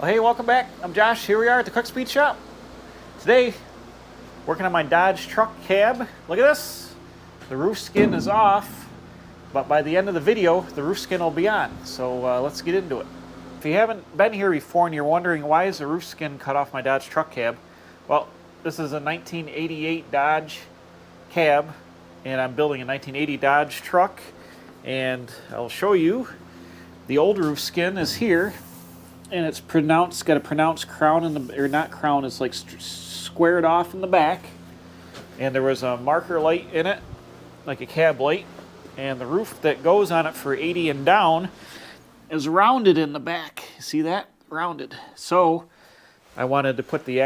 Well, hey, welcome back. I'm Josh. Here we are at the Quick Speed Shop. Today, working on my Dodge truck cab. Look at this. The roof skin is off, but by the end of the video, the roof skin will be on. So let's get into it. If you haven't been here before and you're wondering why is the roof skin cut off my Dodge truck cab, well, this is a 1988 Dodge cab, and I'm building a 1980 Dodge truck, and I'll show you. The old roof skin is here. And it's got a pronounced crown in the, or not crown, it's like squared off in the back. And there was a marker light in it, like a cab light. And the roof that goes on it for 80 and down is rounded in the back. See that? Rounded. So I wanted to put the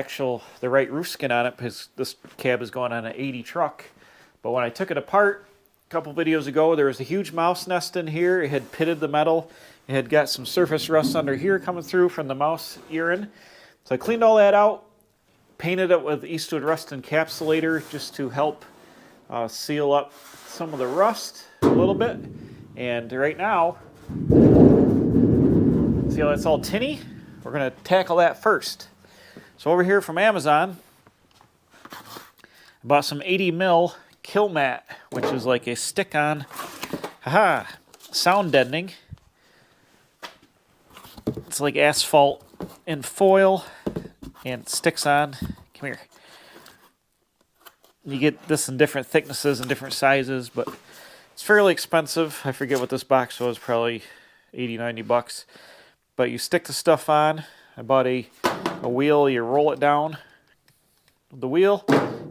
right roof skin on it because this cab is going on an 80 truck. But when I took it apart a couple videos ago, there was a huge mouse nest in here. It had pitted the metal. It had got some surface rust under here coming through from the mouse urine. So I cleaned all that out, painted it with Eastwood Rust Encapsulator just to help seal up some of the rust a little bit. And right now, see how that's all tinny? We're going to tackle that first. So over here from Amazon, I bought some 80 mil kill mat, which is like a stick-on, sound deadening. It's like asphalt and foil, and it sticks on. Come here. You get this in different thicknesses and different sizes, but it's fairly expensive. I forget what this box was, probably 80, 90 bucks. But you stick the stuff on. I bought a wheel. You roll it down with the wheel,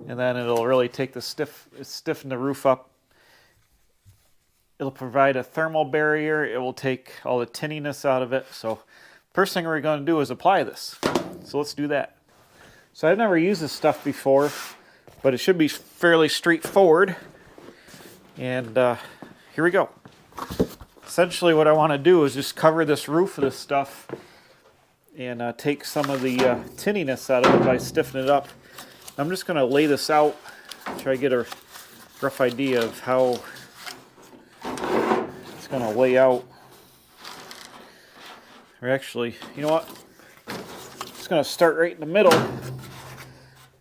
and then it'll really take the stiffen the roof up. It'll provide a thermal barrier. It will take all the tinniness out of it. So first thing we're going to do is apply this. So let's do that. So I've never used this stuff before, but it should be fairly straightforward. And here we go. Essentially what I want to do is just cover this roof of this stuff and take some of the tinniness out of it by stiffening it up. I'm just going to lay this out, try to get a rough idea of how it's going to lay out. Or actually, you know what? I'm just going to start right in the middle.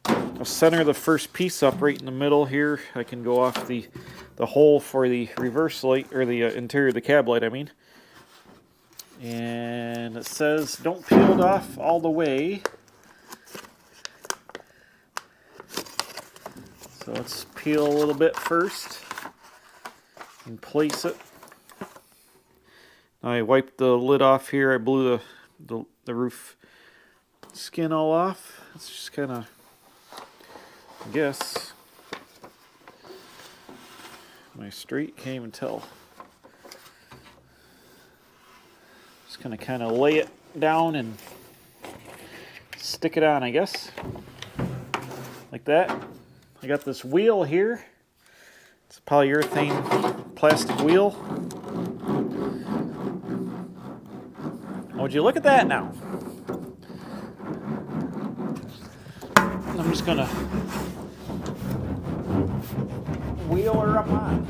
I'll center the first piece up right in the middle here. I can go off the hole for the reverse light, or the interior of the cab light, I mean. And it says don't peel it off all the way. So let's peel a little bit first and place it. I wiped the lid off here. I blew the roof skin all off. It's just kind of, I guess, am I straight? Can't even tell. Just gonna kind of lay it down and stick it on, I guess, like that. I got this wheel here. It's a polyurethane plastic wheel. Would you look at that now? I'm just gonna wheel her up on.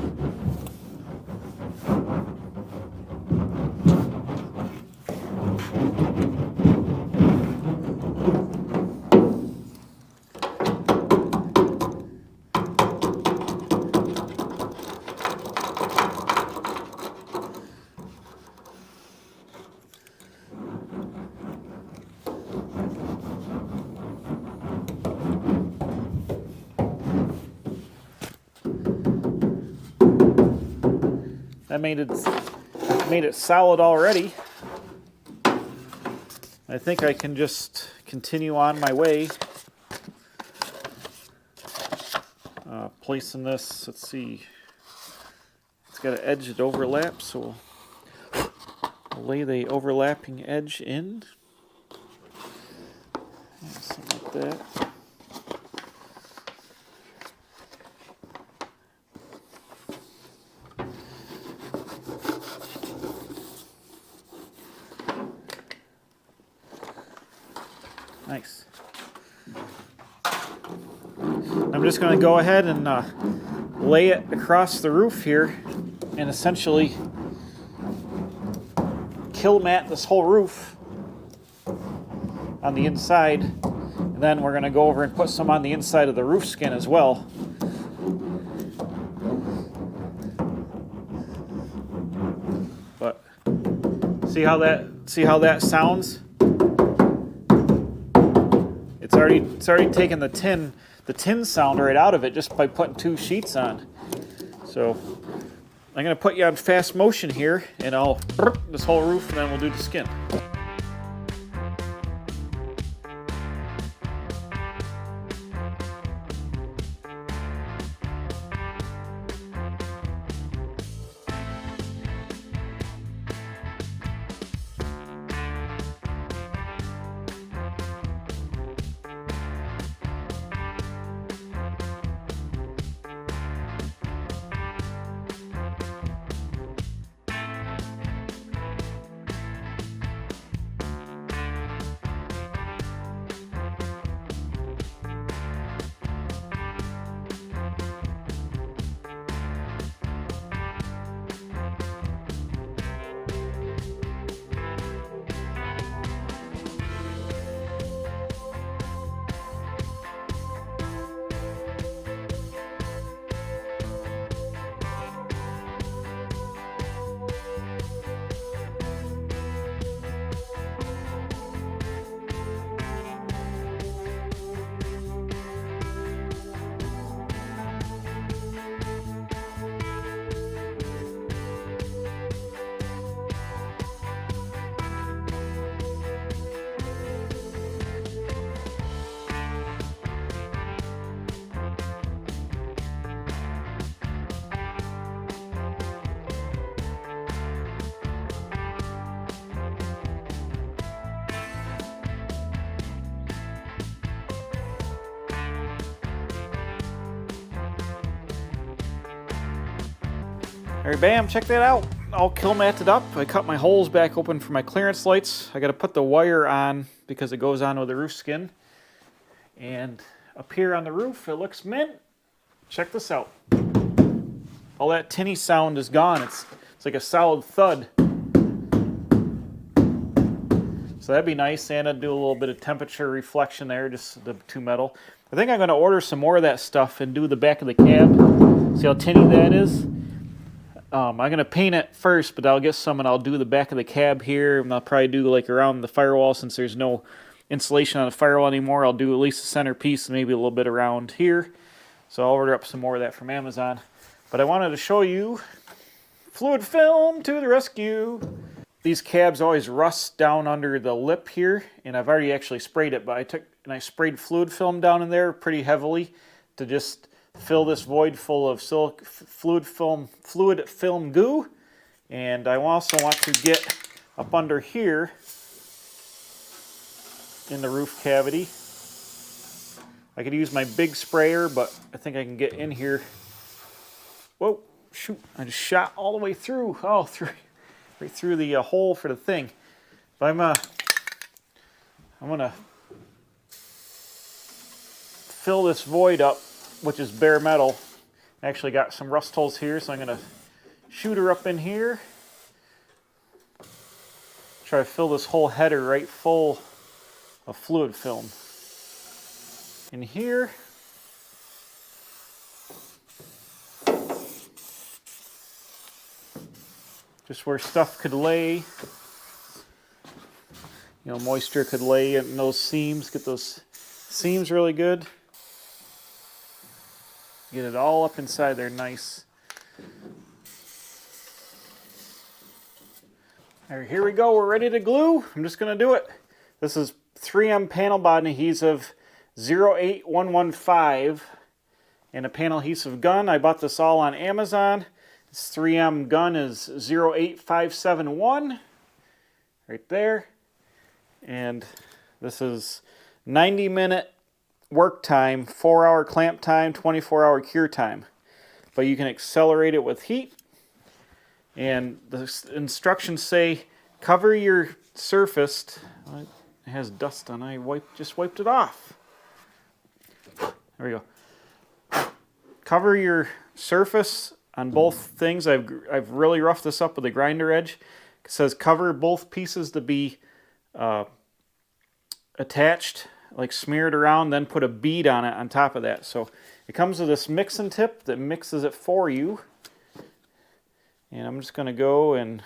That made it solid already. I think I can just continue on my way. Placing this, let's see, it's got an edge that overlaps, so we'll lay the overlapping edge in. Yeah, something like that. Nice. I'm just going to go ahead and lay it across the roof here and essentially kill mat this whole roof on the inside, and then we're going to go over and put some on the inside of the roof skin as well. But see how that sounds? It's already taken the tin sound right out of it just by putting 2 sheets on. So I'm going to put you on fast motion here, and I'll this whole roof, and then we'll do the skin. Alright, bam, check that out. All kill matted up. I cut my holes back open for my clearance lights. I got to put the wire on because it goes on with the roof skin. And up here on the roof, it looks mint. Check this out. All that tinny sound is gone. It's like a solid thud. So that'd be nice, and I'd do a little bit of temperature reflection there, just the 2 metal. I think I'm going to order some more of that stuff and do the back of the cab. See how tinny that is? I'm going to paint it first, but I'll get some and I'll do the back of the cab here, and I'll probably do like around the firewall since there's no insulation on the firewall anymore. I'll do at least the centerpiece, maybe a little bit around here. So I'll order up some more of that from Amazon. But I wanted to show you fluid film to the rescue. These cabs always rust down under the lip here, and I've already actually sprayed it, but I sprayed fluid film down in there pretty heavily to just fill this void full of fluid film goo. And I also want to get up under here in the roof cavity. I could use my big sprayer, but I think I can get in here. Whoa, shoot, I just shot all the way through. Oh, right through the hole for the thing. But I'm gonna fill this void up, which is bare metal. I actually got some rust holes here, so I'm gonna shoot her up in here. Try to fill this whole header right full of fluid film. In here. Just where stuff could lay. You know, moisture could lay in those seams. Get those seams really good. Get it all up inside there nice. All right, here we go. We're ready to glue. I'm just going to do it. This is 3M panel bond adhesive 08115 and a panel adhesive gun. I bought this all on Amazon. This 3M gun is 08571 right there. And this is 90-minute work time, 4-hour clamp time, 24-hour cure time. But you can accelerate it with heat. And the instructions say cover your surface. It has dust on it. I just wiped it off. There we go. Cover your surface on both things. I've really roughed this up with a grinder edge. It says cover both pieces to be attached, like smeared around, then put a bead on it on top of that. So it comes with this mixing tip that mixes it for you. And I'm just going to go and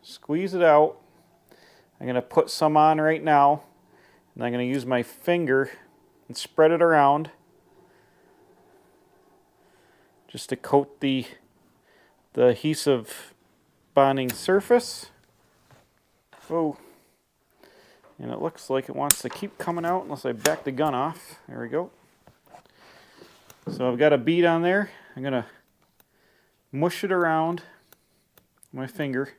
squeeze it out. I'm going to put some on right now, and I'm going to use my finger and spread it around just to coat the adhesive bonding surface. Oh, and it looks like it wants to keep coming out unless I back the gun off. There we go. So I've got a bead on there. I'm going to mush it around with my finger.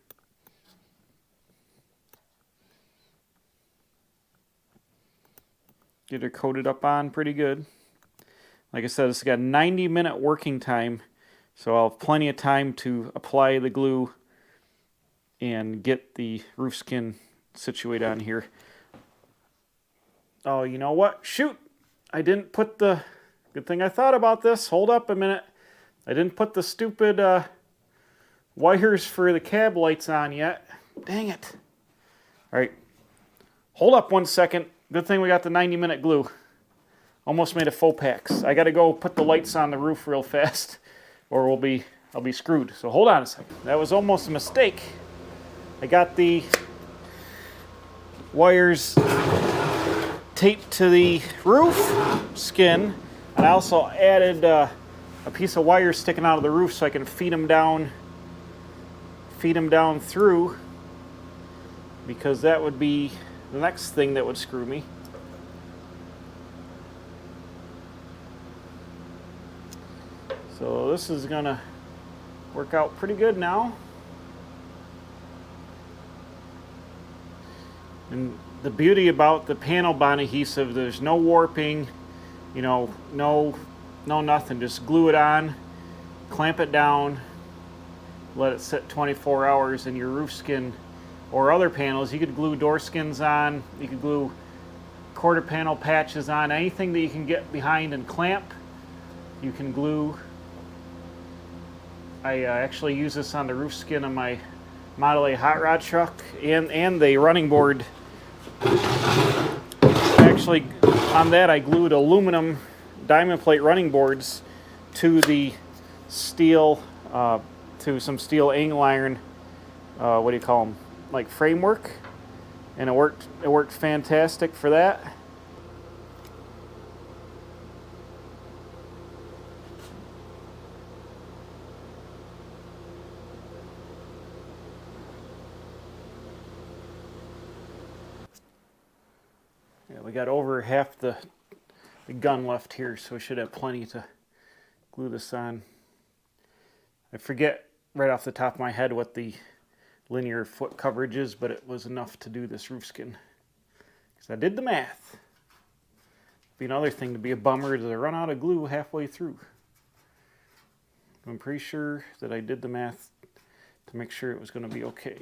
Get it coated up on pretty good. Like I said, it's got a 90-minute working time, so I'll have plenty of time to apply the glue and get the roof skin situated on here. Oh, you know what? Shoot! I didn't put the... Good thing I thought about this. Hold up a minute. I didn't put the stupid wires for the cab lights on yet. Dang it. All right. Hold up 1 second. Good thing we got the 90-minute glue. Almost made a faux pax. I got to go put the lights on the roof real fast, or I'll be screwed. So hold on a second. That was almost a mistake. I got the wires taped to the roof skin, and I also added a piece of wire sticking out of the roof so I can feed them down through, because that would be the next thing that would screw me. So this is gonna work out pretty good now. And the beauty about the panel bond adhesive, there's no warping, you know, no nothing. Just glue it on, clamp it down, let it sit 24 hours, and your roof skin or other panels, you could glue door skins on, you could glue quarter panel patches on, anything that you can get behind and clamp, you can glue. I actually use this on the roof skin of my Model A hot rod truck and the running board. Actually, on that I glued aluminum diamond plate running boards to the steel, to some steel angle iron, what do you call them, like framework, and it worked fantastic for that. Yeah, we got over half the gun left here, so we should have plenty to glue this on. I forget right off the top of my head what the linear foot coverage is, but it was enough to do this roof skin, because I did the math. Be another thing to be a bummer to run out of glue halfway through. I'm pretty sure that I did the math to make sure it was going to be okay.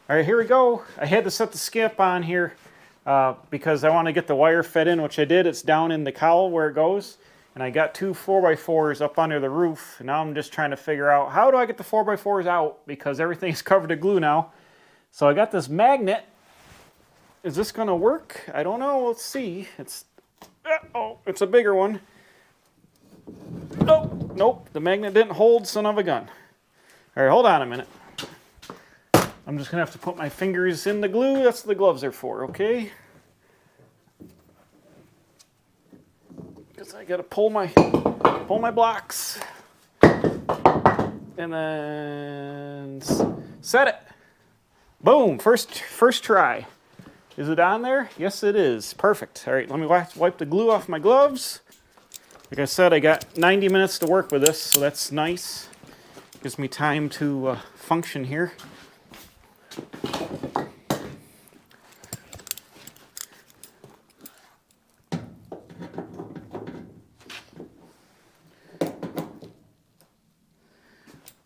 All right, here we go. I had to set the skip on here because I want to get the wire fed in, which I did. It's down in the cowl where it goes. And I got two 4x4s up under the roof. And now I'm just trying to figure out, how do I get the 4x4s out? Because everything's covered in glue now. So I got this magnet. Is this going to work? I don't know. Let's see. It's a bigger one. Nope. The magnet didn't hold, son of a gun. All right, hold on a minute. I'm just going to have to put my fingers in the glue. That's what the gloves are for, okay? Because I got to pull my blocks. And then set it. Boom, first try. Is it on there? Yes, it is. Perfect. All right, let me wipe the glue off my gloves. Like I said, I got 90 minutes to work with this, so that's nice. Gives me time to function here.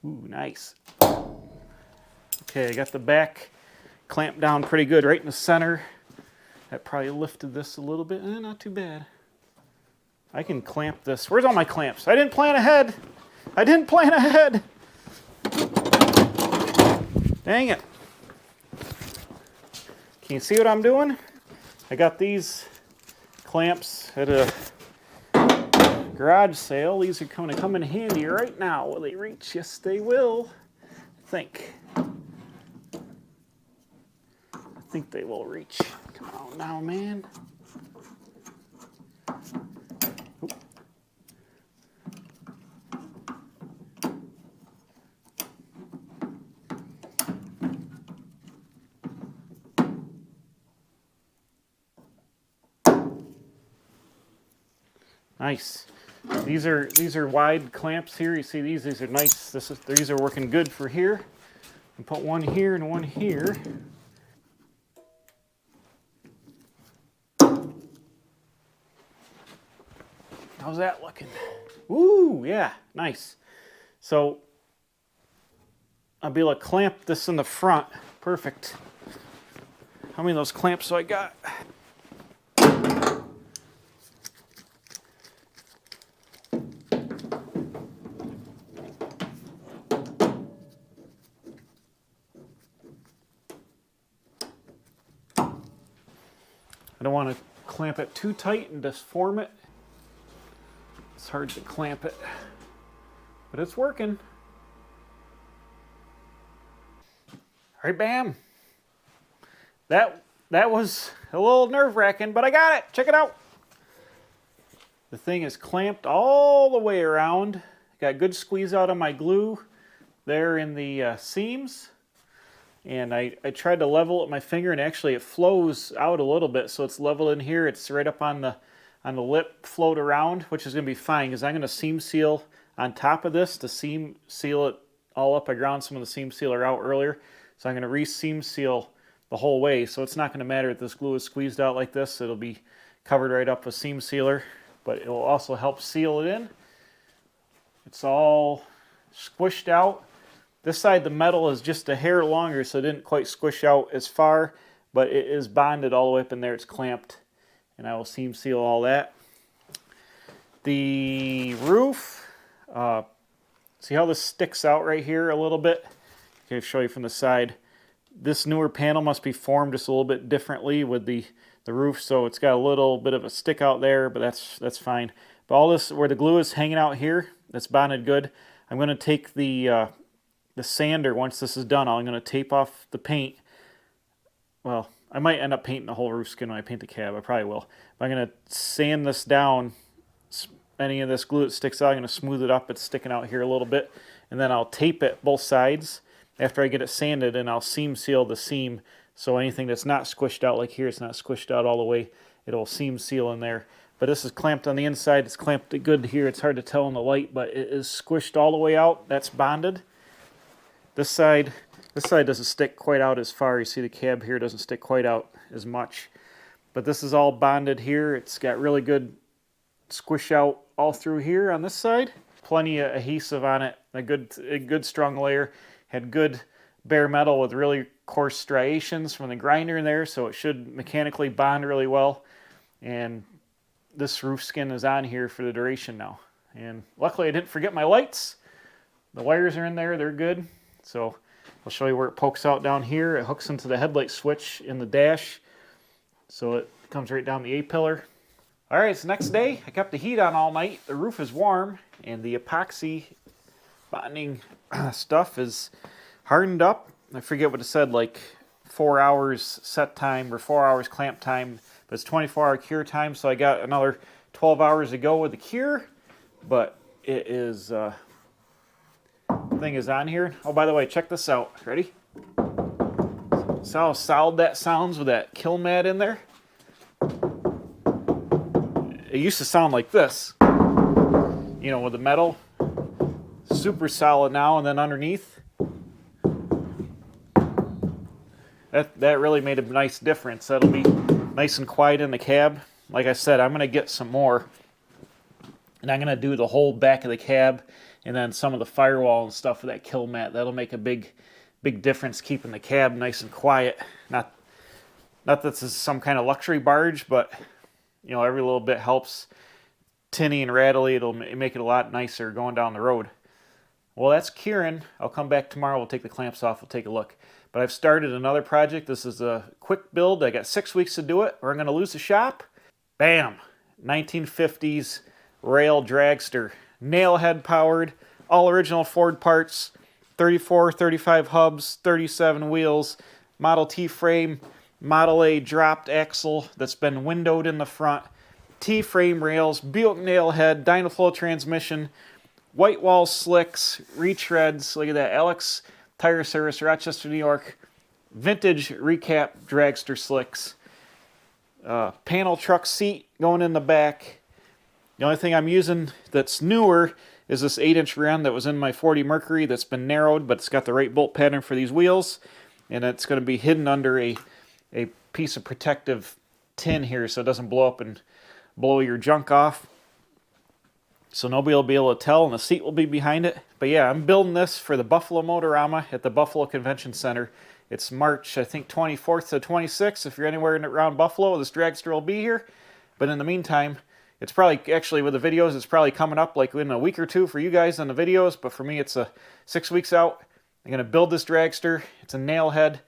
Ooh, nice. Okay, I got the back clamped down pretty good right in the center. That probably lifted this a little bit. Not too bad. I can clamp this. Where's all my clamps? I didn't plan ahead. Dang it. Can you see what I'm doing? I got these clamps at a garage sale. These are going to come in handy right now. Will they reach? Yes, they will. I think they will reach. Come on now, man. Oop. Nice. These are wide clamps here. You see these are nice. These are working good for here. And put one here and one here. How's that looking? Ooh, yeah, nice. So I'll be able to clamp this in the front. Perfect. How many of those clamps do I got? I don't want to clamp it too tight and deform it. It's hard to clamp it, but it's working. All right, bam. That was a little nerve-wracking, but I got it. Check it out. The thing is clamped all the way around. Got good squeeze out on my glue there in the seams. And I tried to level it with my finger, and actually it flows out a little bit, so it's level in here. It's right up on the lip, float around, which is going to be fine because I'm going to seam seal on top of this to seam seal it all up. I ground some of the seam sealer out earlier, so I'm going to re-seam seal the whole way. So it's not going to matter if this glue is squeezed out like this. It'll be covered right up with seam sealer, but it will also help seal it in. It's all squished out. This side, the metal is just a hair longer, so it didn't quite squish out as far, but it is bonded all the way up in there. It's clamped, and I will seam seal all that. The roof, see how this sticks out right here a little bit? I'll show you from the side. This newer panel must be formed just a little bit differently with the roof, so it's got a little bit of a stick out there, but that's fine. But all this, where the glue is hanging out here, that's bonded good. I'm going to take the sander, once this is done, I'm going to tape off the paint. Well, I might end up painting the whole roof skin when I paint the cab. I probably will. But I'm going to sand this down. Any of this glue that sticks out, I'm going to smooth it up. It's sticking out here a little bit. And then I'll tape it both sides after I get it sanded, and I'll seam seal the seam. So anything that's not squished out like here, it's not squished out all the way. It'll seam seal in there. But this is clamped on the inside. It's clamped good here. It's hard to tell in the light, but it is squished all the way out. That's bonded. This side doesn't stick quite out as far. You see the cab here doesn't stick quite out as much. But this is all bonded here. It's got really good squish out all through here on this side. Plenty of adhesive on it. A good strong layer. Had good bare metal with really coarse striations from the grinder in there, so it should mechanically bond really well. And this roof skin is on here for the duration now. And luckily I didn't forget my lights. The wires are in there. They're good. So I'll show you where it pokes out down here. It hooks into the headlight switch in the dash. So it comes right down the A-pillar. All right, it's the next day. I kept the heat on all night. The roof is warm, and the epoxy bonding stuff is hardened up. I forget what it said, like 4 hours set time or 4 hours clamp time, but it's 24-hour cure time, so I got another 12 hours to go with the cure, but it is... thing is on here. Oh, by the way, check this out. Ready? See how solid that sounds with that kill mat in there? It used to sound like this, you know, with the metal. Super solid now, and then underneath, that really made a nice difference. That'll be nice and quiet in the cab. Like I said, I'm going to get some more, and I'm going to do the whole back of the cab, and then some of the firewall and stuff with that kill mat. That'll make a big difference keeping the cab nice and quiet. Not that this is some kind of luxury barge, but you know, every little bit helps. Tinny and rattly, it'll make it a lot nicer going down the road. Well, that's Kieran. I'll come back tomorrow. We'll take the clamps off. We'll take a look. But I've started another project. This is a quick build. I got 6 weeks to do it, or I'm going to lose the shop. Bam! 1950s rail dragster. Nail head powered. All original Ford parts. 34, 35 hubs, 37 wheels. Model T frame. Model A dropped axle that's been windowed in the front. T frame rails. Buick nail head. Dynaflow transmission. White wall slicks, retreads. Look at that. Alex Tire Service, Rochester, New York. Vintage recap dragster slicks. Panel truck seat going in the back. The only thing I'm using that's newer is this 8-inch rear end that was in my 40 Mercury that's been narrowed, but it's got the right bolt pattern for these wheels. And it's going to be hidden under a piece of protective tin here so it doesn't blow up and blow your junk off. So nobody will be able to tell, and the seat will be behind it. But yeah, I'm building this for the Buffalo Motorama at the Buffalo Convention Center. It's March, I think, 24th to 26th. If you're anywhere around Buffalo, this dragster will be here. But in the meantime, it's probably, actually with the videos, it's probably coming up like in a week or two for you guys on the videos. But for me, it's 6 weeks out. I'm going to build this dragster. It's a nail head.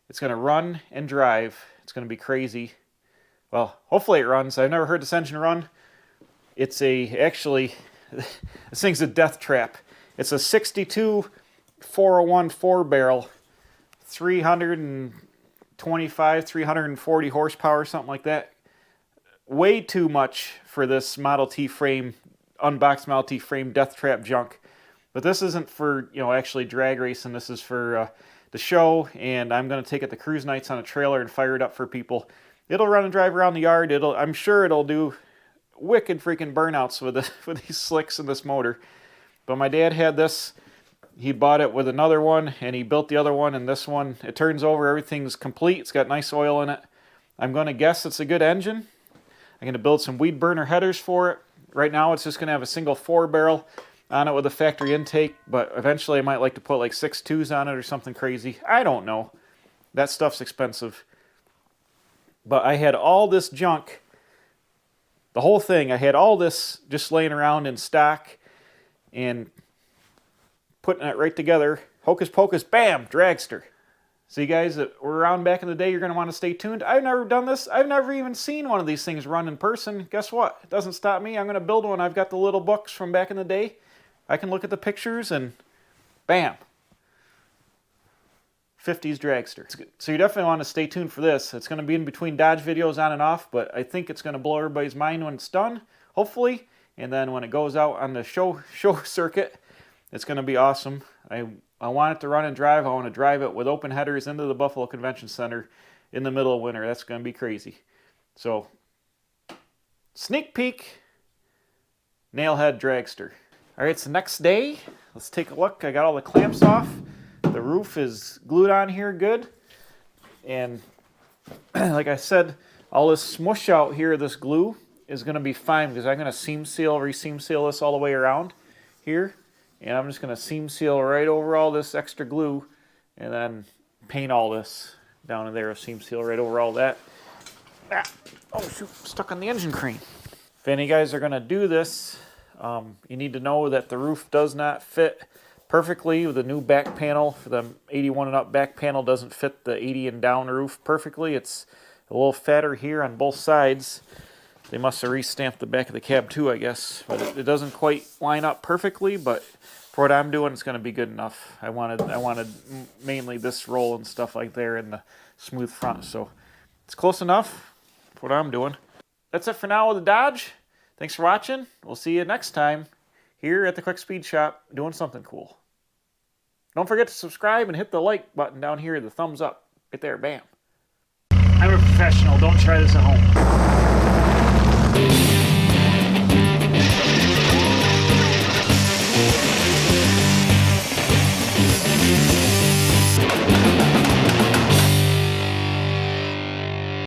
It's going to run and drive. It's going to be crazy. Well, hopefully it runs. I've never heard this engine run. It's actually, this thing's a death trap. It's a 62 401 4-barrel, 325, 340 horsepower, something like that. Way too much for this Model T frame, unboxed Model T frame death trap junk. But this isn't for, actually drag racing. This is for the show, and I'm going to take it to cruise nights on a trailer and fire it up for people. It'll run and drive around the yard. I'm sure it'll do wicked freaking burnouts with these slicks and this motor. But my dad had this. He bought it with another one, and he built the other one, and this one, it turns over, everything's complete. It's got nice oil in it. I'm going to guess it's a good engine. I'm going to build some weed burner headers for it. Right now it's just going to have a single 4-barrel on it with a factory intake, but eventually I might like to put like 6 2s on it or something crazy. I don't know. That stuff's expensive. But I had all this junk, the whole thing, I had all this just laying around in stock and putting it right together. Hocus pocus, bam, dragster. So you guys that were around back in the day, you're going to want to stay tuned. I've never done this. I've never even seen one of these things run in person. Guess what? It doesn't stop me. I'm going to build one. I've got the little books from back in the day. I can look at the pictures and bam. 50s dragster. So you definitely want to stay tuned for this. It's going to be in between Dodge videos on and off, but I think it's going to blow everybody's mind when it's done, hopefully. And then when it goes out on the show circuit, it's going to be awesome. I want it to run and drive. I want to drive it with open headers into the Buffalo Convention Center in the middle of winter. That's going to be crazy. So, sneak peek, nailhead dragster. All right, it's the next day. Let's take a look. I got all the clamps off. The roof is glued on here good. And like I said, all this smush out here, this glue, is going to be fine because I'm going to seam seal, re-seam seal this all the way around here. And I'm just going to seam seal right over all this extra glue and then paint all this down in there. Seam seal right over all that. Oh shoot, stuck on the engine crane. If any guys are going to do this, you need to know that the roof does not fit perfectly with the new back panel. For the 81 and up back panel doesn't fit the 80 and down roof perfectly. It's a little fatter here on both sides. They must have re-stamped the back of the cab too, I guess. But it doesn't quite line up perfectly, but for what I'm doing, it's going to be good enough. I wanted mainly this roll and stuff like there in the smooth front, so it's close enough for what I'm doing. That's it for now with the Dodge. Thanks for watching. We'll see you next time here at the Quick Speed Shop doing something cool. Don't forget to subscribe and hit the like button down here, the thumbs up, right there, bam. I'm a professional, don't try this at home.